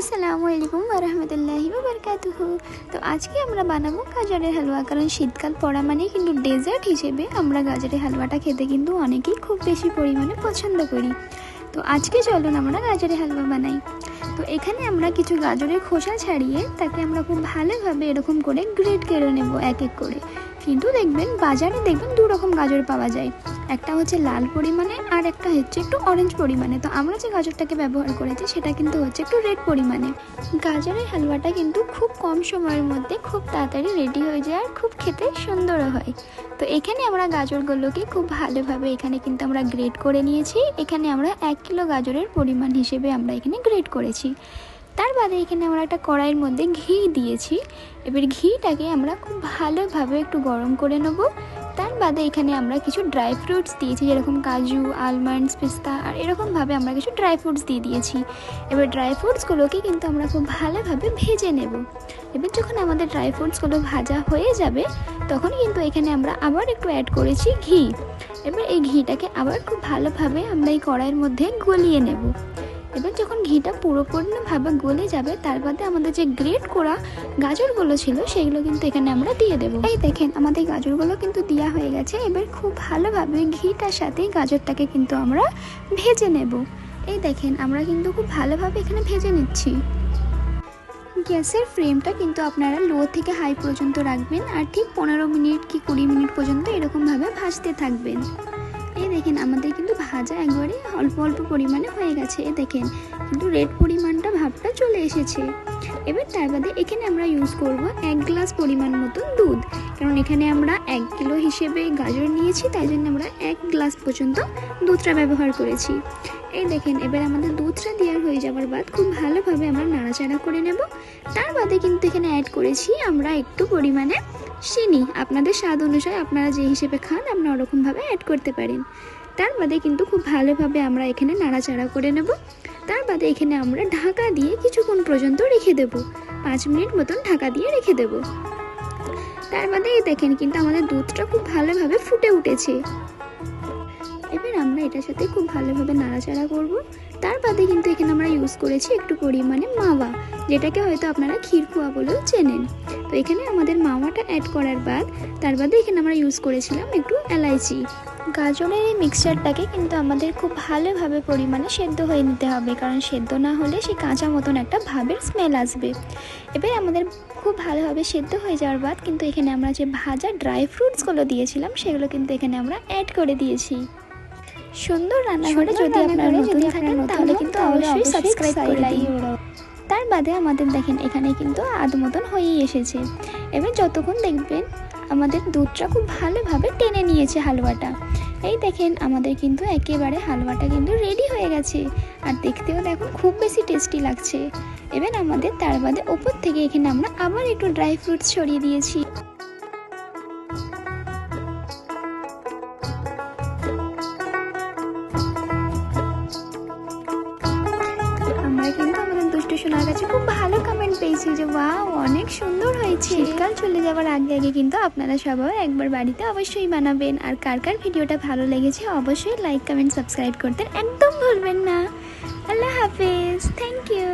আসসালামু আলাইকুম ওয়া রাহমাতুল্লাহি ওয়া বারাকাতুহু। তো আজকে আমরা বানাবো গাজরের হালুয়া, কারণ শীতকাল পড়া মানে কিন্তু ডেজার্ট হিসেবে আমরা গাজরের হালুয়াটা খেতে কিন্তু অনেকেই খুব বেশি পরিমাণে পছন্দ করি। তো আজকে চলুন আমরা গাজরের হালুয়া বানাই। তো এখানে আমরা কিছু গাজরের খোসা ছাড়িয়ে তাকে আমরা খুব ভালোভাবে এরকম করে গ্রেট করে নেব এক এক করে। কিন্তু বাজারে দেখবেন দু রকম গাজর পাওয়া যায়, একটা হচ্ছে লাল পরিমাণে আর একটা হচ্ছে একটু অরেঞ্জ পরিমাণে। তো আমরা যে গাজরটাকে ব্যবহার করেছি সেটা কিন্তু হচ্ছে একটু রেড পরিমাণে। গাজরের হালুয়াটা কিন্তু খুব কম সময়ের মধ্যে খুব তাড়াতাড়ি রেডি হয়ে যায় আর খুব খেতে সুন্দরও হয়। তো এখানে আমরা গাজরগুলোকে খুব ভালোভাবে এখানে কিন্তু আমরা গ্রেট করে নিয়েছি। এখানে আমরা 1 কিলো গাজরের পরিমাণ হিসেবে আমরা এখানে গ্রেট করেছি। তার বাদে এখানে আমরা একটা কড়াইয়ের মধ্যে ঘি দিয়েছি। এবার ঘিটাকে আমরা খুব ভালোভাবে একটু গরম করে নেব। তার বাদে এখানে আমরা কিছু ড্রাই ফ্রুটস দিয়েছি, যেরকম কাজু, আলমন্ডস, পিস্তা আর এরকমভাবে আমরা কিছু ড্রাই ফ্রুটস দিয়ে দিয়েছি। এবার ড্রাই ফ্রুটসগুলোকে কিন্তু আমরা খুব ভালোভাবে ভেজে নেব। এবার যখন আমাদের ড্রাই ফ্রুটসগুলো ভাজা হয়ে যাবে তখন কিন্তু এখানে আমরা আবার একটু অ্যাড করেছি ঘি। এবার এই ঘিটাকে আবার খুব ভালোভাবে আমরা এই কড়াইয়ের মধ্যে গলিয়ে নেব। এবার যখন ঘিটা পুরোপুরিভাবে গলে যাবে তার বাদে আমাদের যে গ্রেট করা গাজরগুলো ছিল সেগুলো কিন্তু এখানে আমরা দিয়ে দেবো। এই দেখেন আমাদের গাজরগুলো কিন্তু দেওয়া হয়ে গেছে। এবার খুব ভালোভাবে ঘিটার সাথে গাজরটাকে কিন্তু আমরা ভেজে নেব। এই দেখেন আমরা কিন্তু খুব ভালোভাবে এখানে ভেজে নিচ্ছি। গ্যাসের ফ্লেমটা কিন্তু আপনারা লো থেকে হাই পর্যন্ত রাখবেন আর ঠিক 15 মিনিট কি 20 মিনিট পর্যন্ত এরকমভাবে ভাজতে থাকবেন। এই দেখেন আমাদের কিন্তু ভাজা একবারে অল্প অল্প পরিমাণে হয়ে গেছে। এই দেখেন কিন্তু রেড পরিমাণটা ভাবটা চলে এসেছে। এবার তার বাদে এখানে আমরা ইউজ করব 1 গ্লাস পরিমাণ মতন দুধ, কারণ এখানে আমরা 1 কিলো হিসেবে গাজর নিয়েছি, তাই জন্য আমরা 1 গ্লাস পর্যন্ত দুধটা ব্যবহার করেছি। এই দেখেন এবার আমাদের দুধটা দেওয়ার হয়ে যাওয়ার বাদ খুব ভালোভাবে আমরা নাড়াচাড়া করে নেব। তার বাদে কিন্তু এখানে অ্যাড করেছি আমরা একটু পরিমাণে চিনি। আপনাদের স্বাদ অনুসারে আপনারা যে হিসেবে খান আপনারা ওরকমভাবে অ্যাড করতে পারেন। তার বাদে কিন্তু খুব ভালোভাবে আমরা এখানে নাড়াচাড়া করে নেব। তার বাদে এখানে আমরা ঢাকা দিয়ে কিছুক্ষণ পর্যন্ত রেখে দেব, 5 মিনিট মতন ঢাকা দিয়ে রেখে দেব। তার বাদে এই দেখেন কিন্তু আমাদের দুধটা খুব ভালোভাবে ফুটে উঠেছে। এবার আমরা এটার সাথে খুব ভালোভাবে নাড়াচাড়া করব। তার বাদে কিন্তু এখানে আমরা ইউজ করেছি একটু পরিমাণে মাওয়া, যেটাকে হয়তো আপনারা ক্ষীরখোয়া বলেও চেনেন। তো এখানে আমাদের মাওয়াটা অ্যাড করার বাদ তার বাদে এখানে আমরা ইউজ করেছিলাম একটু এলাইচি। গাজরের এই মিক্সচারটাকে কিন্তু আমাদের খুব ভালোভাবে পরিমাণে সেদ্ধ হয়ে নিতে হবে, কারণ সেদ্ধ না হলে সেই কাঁচা মতন একটা ভাবের স্মেল আসবে। এবার আমাদের খুব ভালোভাবে সেদ্ধ হয়ে যাওয়ার বাদ কিন্তু এখানে আমরা যে ভাজা ড্রাই ফ্রুটসগুলো দিয়েছিলাম সেগুলো কিন্তু এখানে আমরা অ্যাড করে দিয়েছি। সুন্দর রান্নাঘরে যদি আপনারা নতুন থাকেন তাহলে কিন্তু অবশ্যই সাবস্ক্রাইব করে দিন। তার বাদে আমাদের দেখেন এখানে কিন্তু আধ মতন হয়েই এসেছে। এবার যতক্ষণ দেখবেন আমাদের দুধটা খুব ভালোভাবে টেনে নিয়েছে হালুয়াটা। এই দেখেন আমাদের কিন্তু একেবারে হালুয়াটা কিন্তু রেডি হয়ে গেছে আর দেখতেও দেখুন খুব বেশি টেস্টি লাগছে। এবার আমাদের তার বাদে ওপর থেকে এখানে আমরা আবার একটু ড্রাই ফ্রুটস ছড়িয়ে দিয়েছি। আমরা কিন্তু আমাদের দুষ্টু সোনার কাছে খুব ভালো কমেন্ট পেয়েছি যে ওয়াও অনেক সুন্দর হয়েছে। শীতকাল চলে যাওয়ার আগে আগে কিন্তু আপনারা সবাই একবার বাড়িতে অবশ্যই বানাবেন। আর কার কার ভিডিওটা ভালো লেগেছে অবশ্যই লাইক, কমেন্ট, সাবস্ক্রাইব করতে একদম ভুলবেন না। আল্লাহ হাফেজ, থ্যাংক ইউ।